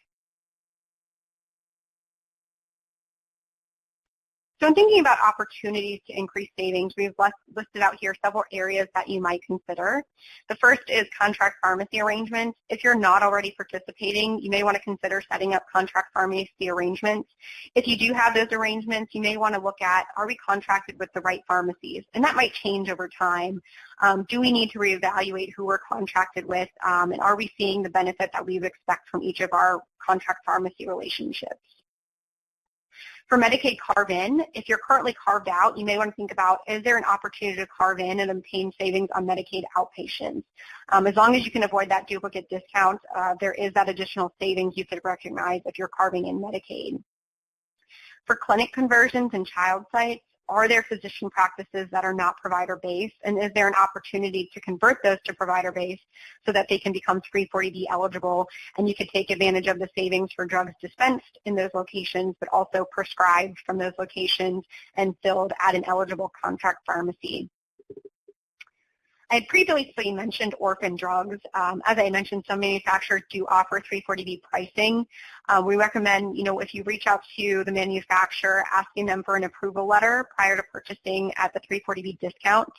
So in thinking about opportunities to increase savings, we've listed out here several areas that you might consider. The first is contract pharmacy arrangements. If you're not already participating, you may want to consider setting up contract pharmacy arrangements. If you do have those arrangements, you may want to look at, are we contracted with the right pharmacies? And that might change over time. Do we need to reevaluate who we're contracted with, and are we seeing the benefit that we would expect from each of our contract pharmacy relationships? For Medicaid carve-in, if you're currently carved out, you may want to think about, is there an opportunity to carve in and obtain savings on Medicaid outpatients? As long as you can avoid that duplicate discount, there is that additional savings you could recognize if you're carving in Medicaid. For clinic conversions and child sites, are there physician practices that are not provider-based, and is there an opportunity to convert those to provider-based so that they can become 340B eligible, and you could take advantage of the savings for drugs dispensed in those locations, but also prescribed from those locations and filled at an eligible contract pharmacy? I had previously mentioned orphan drugs. As I mentioned, some manufacturers do offer 340B pricing. We recommend, if you reach out to the manufacturer, asking them for an approval letter prior to purchasing at the 340B discount.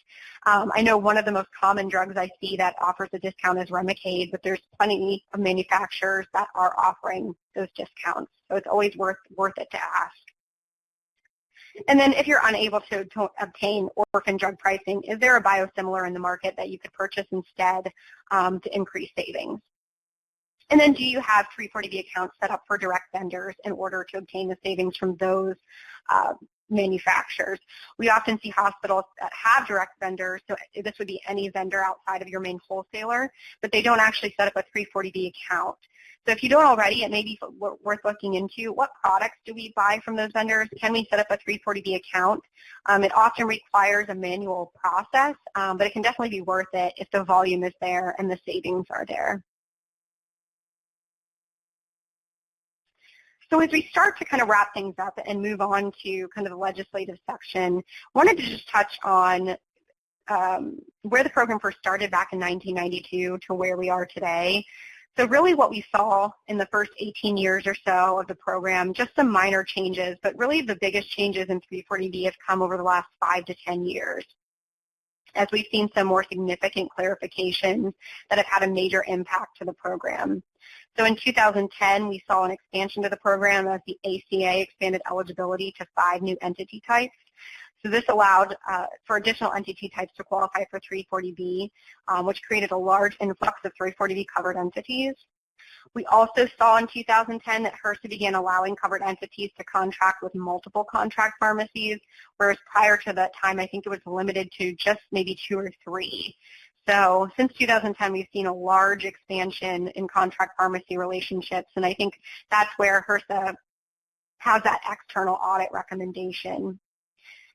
I know one of the most common drugs I see that offers a discount is Remicade, but there's plenty of manufacturers that are offering those discounts. So it's always worth it to ask. And then if you're unable to obtain orphan drug pricing, is there a biosimilar in the market that you could purchase instead to increase savings? And then do you have 340B accounts set up for direct vendors in order to obtain the savings from those manufacturers? We often see hospitals that have direct vendors, so this would be any vendor outside of your main wholesaler, but they don't actually set up a 340B account. So if you don't already, it may be worth looking into what products do we buy from those vendors. Can we set up a 340B account? It often requires a manual process, but it can definitely be worth it if the volume is there and the savings are there. So as we start to kind of wrap things up and move on to kind of the legislative section, I wanted to just touch on where the program first started back in 1992 to where we are today. So really what we saw in the first 18 years or so of the program, just some minor changes, but really the biggest changes in 340B have come over the last 5 to 10 years, as we've seen some more significant clarifications that have had a major impact to the program. So in 2010, we saw an expansion to the program as the ACA expanded eligibility to 5 new entity types. So this allowed for additional entity types to qualify for 340B, which created a large influx of 340B covered entities. We also saw in 2010 that HRSA began allowing covered entities to contract with multiple contract pharmacies, whereas prior to that time, I think it was limited to just maybe 2 or 3. So since 2010, we've seen a large expansion in contract pharmacy relationships, and I think that's where HRSA has that external audit recommendation.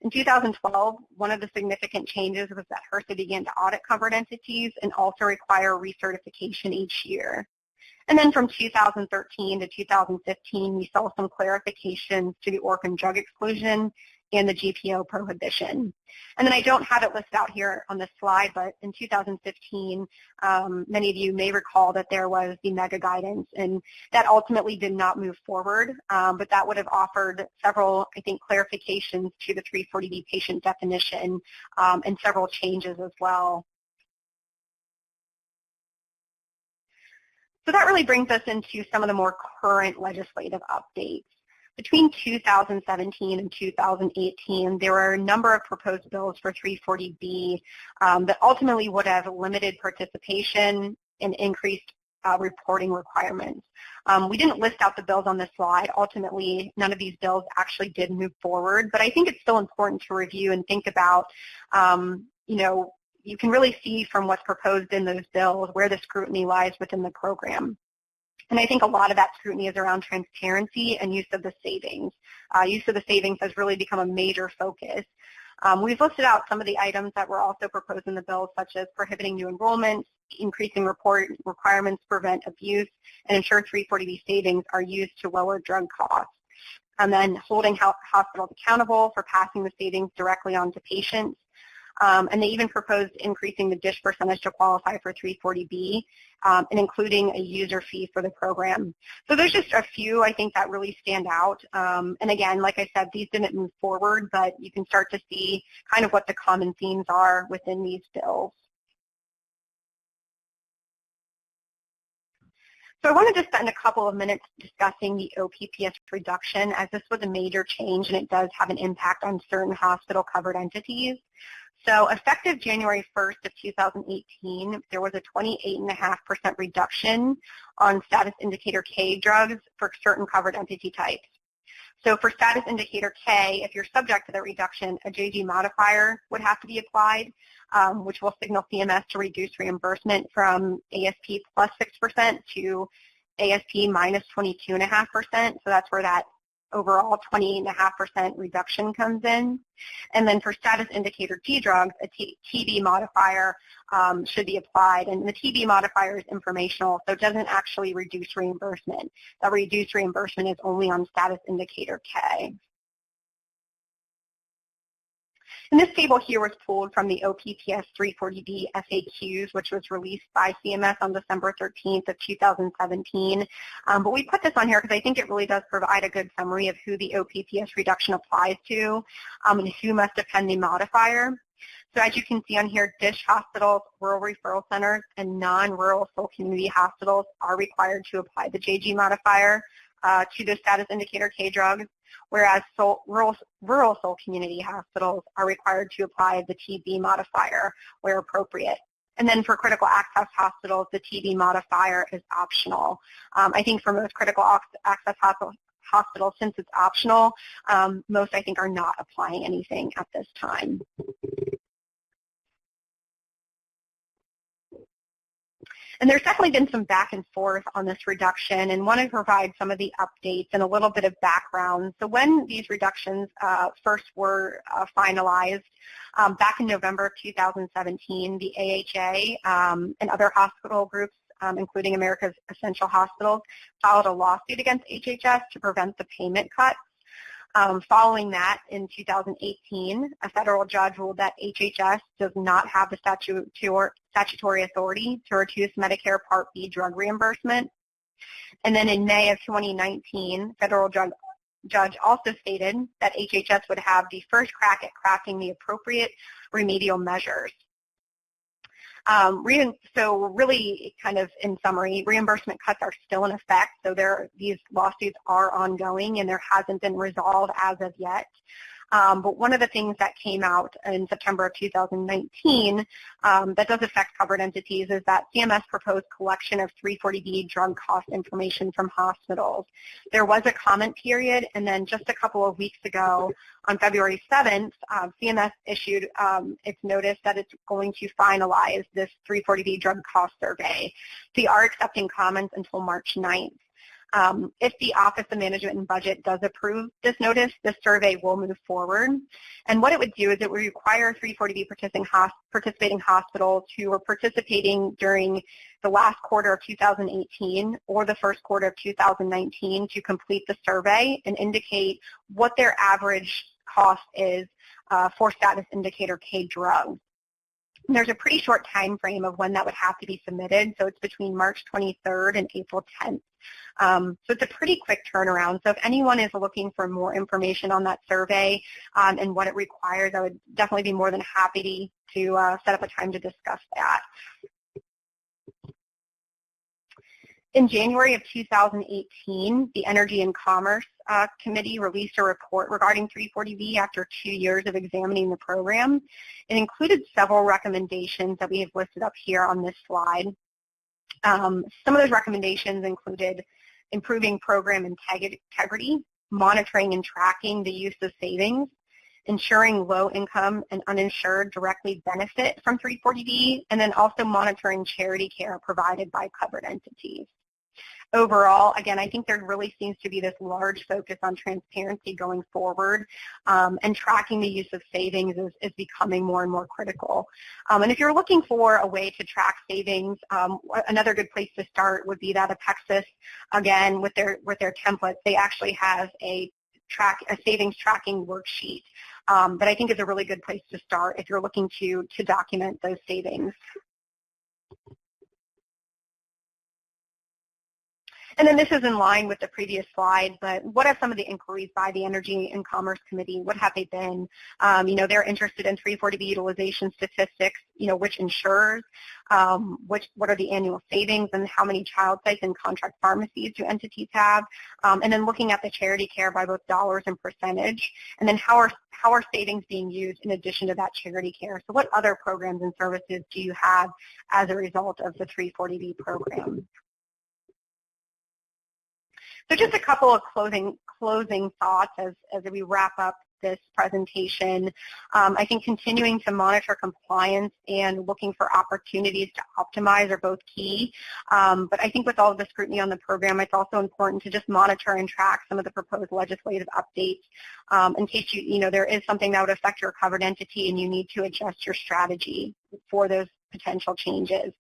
In 2012, one of the significant changes was that HRSA began to audit covered entities and also require recertification each year. And then from 2013 to 2015, we saw some clarifications to the orphan drug exclusion and the GPO prohibition. And then I don't have it listed out here on this slide, but in 2015, many of you may recall that there was the mega guidance, and that ultimately did not move forward, but that would have offered several, I think, clarifications to the 340B patient definition and several changes as well. So that really brings us into some of the more current legislative updates. Between 2017 and 2018, there were a number of proposed bills for 340B that ultimately would have limited participation and increased reporting requirements. We didn't list out the bills on this slide. Ultimately, none of these bills actually did move forward, but I think it's still important to review and think about, you can really see from what's proposed in those bills where the scrutiny lies within the program. And I think a lot of that scrutiny is around transparency and use of the savings. Use of the savings has really become a major focus. We've listed out some of the items that were also proposed in the bill, such as prohibiting new enrollments, increasing report requirements to prevent abuse, and ensure 340B savings are used to lower drug costs. And then holding hospitals accountable for passing the savings directly on to patients. And they even proposed increasing the DISH percentage to qualify for 340B and including a user fee for the program. So there's just a few, I think, that really stand out. And again, like I said, these didn't move forward, but you can start to see kind of what the common themes are within these bills. So I wanted to spend a couple of minutes discussing the OPPS reduction, as this was a major change and it does have an impact on certain hospital-covered entities. So effective January 1st of 2018, there was a 28.5% reduction on status indicator K drugs for certain covered entity types. So for status indicator K, if you're subject to the reduction, a JG modifier would have to be applied, which will signal CMS to reduce reimbursement from ASP plus 6% to ASP minus 22.5%. So that's where that overall 28.5% reduction comes in. And then for status indicator T drugs, a TB modifier should be applied. And the TB modifier is informational, so it doesn't actually reduce reimbursement. The reduced reimbursement is only on status indicator K. And this table here was pulled from the OPPS 340B FAQs, which was released by CMS on December 13th of 2017. But we put this on here because I think it really does provide a good summary of who the OPPS reduction applies to and who must append the modifier. So as you can see on here, DISH hospitals, rural referral centers, and non-rural full community hospitals are required to apply the JG modifier to the status indicator K drugs, whereas rural full community hospitals are required to apply the TB modifier where appropriate. And then for critical access hospitals, the TB modifier is optional. I think for most critical access hospitals, since it's optional, most I think are not applying anything at this time. And there's definitely been some back and forth on this reduction, and want to provide some of the updates and a little bit of background. So when these reductions first were finalized, back in November of 2017, the AHA and other hospital groups, including America's Essential Hospitals, filed a lawsuit against HHS to prevent the payment cuts. Following that, in 2018, a federal judge ruled that HHS does not have the statutory authority to reduce Medicare Part B drug reimbursement. And then in May of 2019, federal judge also stated that HHS would have the first crack at crafting the appropriate remedial measures. So really, kind of in summary, reimbursement cuts are still in effect, so these lawsuits are ongoing and there hasn't been resolved as of yet. But one of the things that came out in September of 2019 that does affect covered entities is that CMS proposed collection of 340B drug cost information from hospitals. There was a comment period, and then just a couple of weeks ago, on February 7th, CMS issued its notice that it's going to finalize this 340B drug cost survey. They are accepting comments until March 9th. If the Office of Management and Budget does approve this notice, this survey will move forward. And what it would do is it would require 340B participating hospitals who were participating during the last quarter of 2018 or the first quarter of 2019 to complete the survey and indicate what their average cost is for status indicator K drugs. And there's a pretty short time frame of when that would have to be submitted, so it's between March 23rd and April 10th. So it's a pretty quick turnaround. So if anyone is looking for more information on that survey and what it requires, I would definitely be more than happy to set up a time to discuss that. In January of 2018, the Energy and Commerce Committee released a report regarding 340B after 2 years of examining the program. It included several recommendations that we have listed up here on this slide. Some of those recommendations included improving program integrity, monitoring and tracking the use of savings, ensuring low-income and uninsured directly benefit from 340B, and then also monitoring charity care provided by covered entities. Overall, again, I think there really seems to be this large focus on transparency going forward, and tracking the use of savings is becoming more and more critical. And if you're looking for a way to track savings, another good place to start would be that Apexus, again, with their templates. They actually have a savings tracking worksheet that I think is a really good place to start if you're looking to document those savings. And then this is in line with the previous slide, but what are some of the inquiries by the Energy and Commerce Committee? What have they been? They're interested in 340B utilization statistics, which insurers, what are the annual savings, and how many child sites and contract pharmacies do entities have? And then looking at the charity care by both dollars and percentage, and then how are savings being used in addition to that charity care? So what other programs and services do you have as a result of the 340B program? So just a couple of closing thoughts as we wrap up this presentation. I think continuing to monitor compliance and looking for opportunities to optimize are both key. But I think with all of the scrutiny on the program, it's also important to just monitor and track some of the proposed legislative updates in case there is something that would affect your covered entity and you need to adjust your strategy for those potential changes.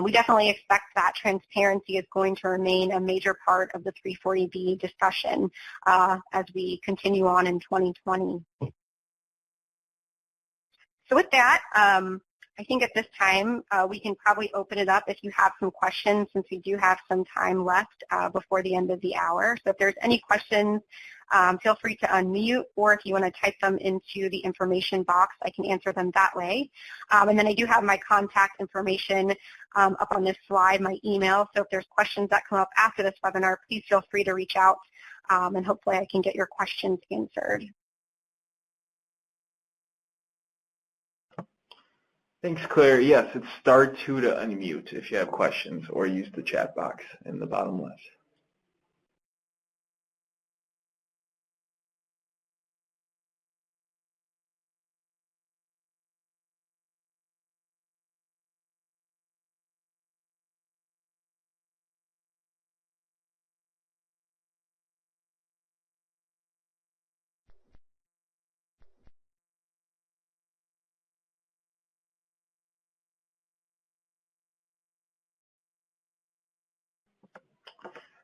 We definitely expect that transparency is going to remain a major part of the 340B discussion as we continue on in 2020. So with that, I think at this time we can probably open it up if you have some questions, since we do have some time left before the end of the hour. So if there's any questions, feel free to unmute, or if you want to type them into the information box, I can answer them that way. And then I do have my contact information up on this slide, my email. So if there's questions that come up after this webinar, please feel free to reach out, and hopefully I can get your questions answered. Thanks, Claire. Yes, it's *2 to unmute if you have questions, or use the chat box in the bottom left.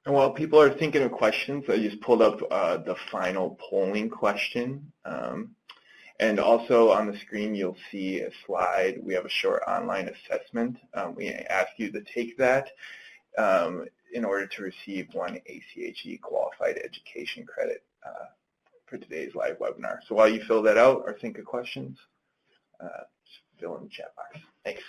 And while people are thinking of questions, I just pulled up the final polling question. And also on the screen, you'll see a slide. We have a short online assessment. We ask you to take that in order to receive 1 ACHE qualified education credit for today's live webinar. So while you fill that out or think of questions, just fill in the chat box. Thanks.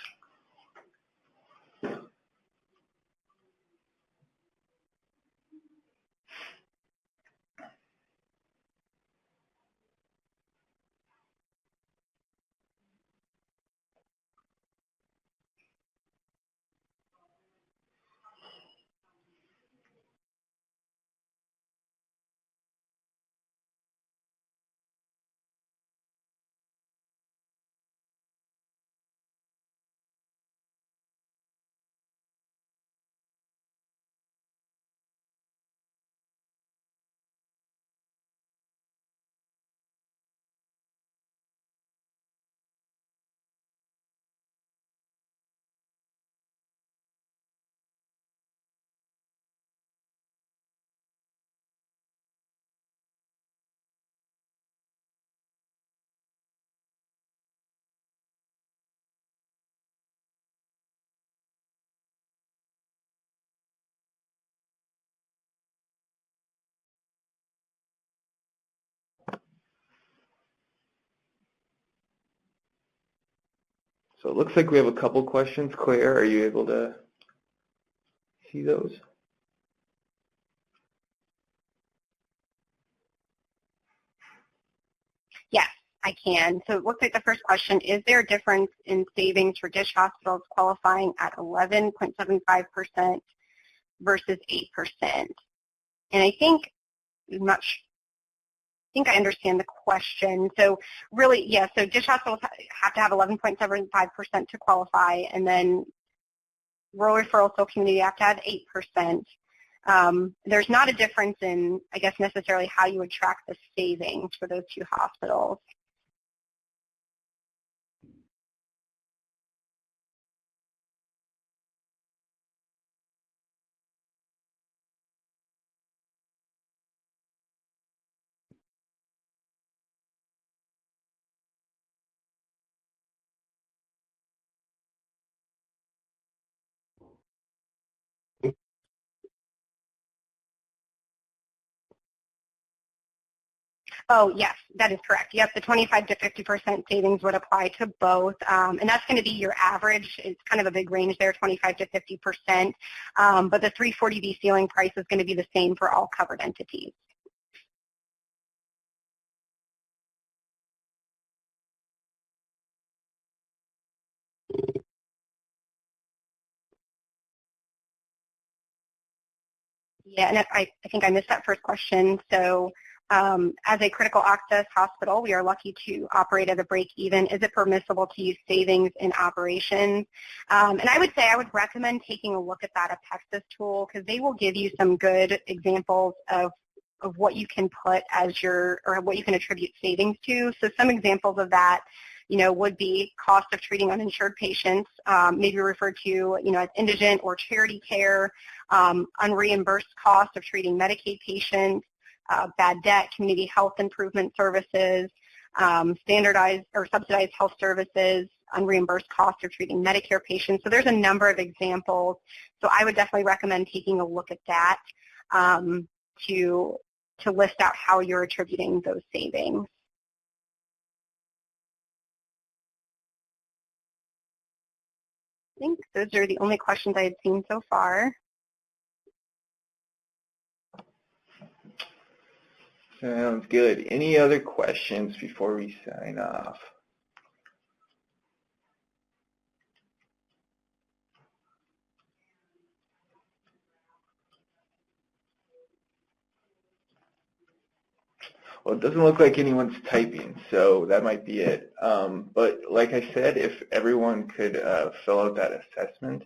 So it looks like we have a couple questions. Claire, are you able to see those? I can. So it looks like the first question, is there a difference in savings for DSH hospitals qualifying at 11.75% versus 8%? And I think I understand the question. So really, yeah, so DSH hospitals have to have 11.75% to qualify, and then rural referral soul community have to have 8%. There's not a difference in, I guess, necessarily how you would track the savings for those two hospitals. Oh, yes, that is correct. Yep, the 25 to 50% savings would apply to both, and that's going to be your average. It's kind of a big range there, 25 to 50%, but the 340B ceiling price is going to be the same for all covered entities. Yeah, and I think I missed that first question. So as a critical access hospital, we are lucky to operate at a break even. Is it permissible to use savings in operations? And I would say I would recommend taking a look at that Apexus tool, because they will give you some good examples of what you can put as your, or what you can attribute savings to. So some examples of that, would be cost of treating uninsured patients, maybe referred to, as indigent or charity care, unreimbursed cost of treating Medicaid patients, bad debt, community health improvement services, standardized or subsidized health services, unreimbursed cost of treating Medicare patients. So there's a number of examples. So I would definitely recommend taking a look at that to list out how you're attributing those savings. I think those are the only questions I had seen so far. Sounds good. Any other questions before we sign off? Well, it doesn't look like anyone's typing, so that might be it. But like I said, if everyone could fill out that assessment,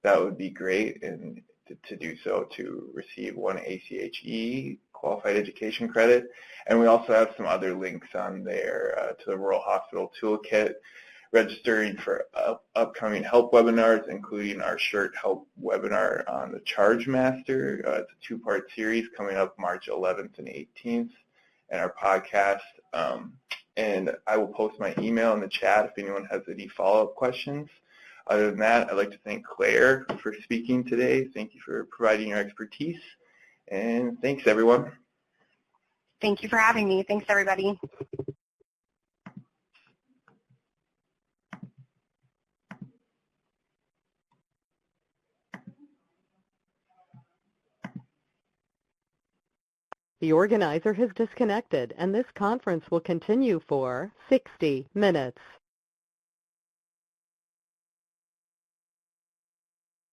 that would be great, and to do so to receive one ACHE qualified education credit. And we also have some other links on there to the Rural Hospital Toolkit, registering for upcoming help webinars, including our short help webinar on the Charge Master. It's a two-part series coming up March 11th and 18th. And our podcast, and I will post my email in the chat if anyone has any follow-up questions. Other than that, I'd like to thank Claire for speaking today. Thank you for providing your expertise, and thanks, everyone. Thank you for having me. Thanks, everybody. The organizer has disconnected, and this conference will continue for 60 minutes.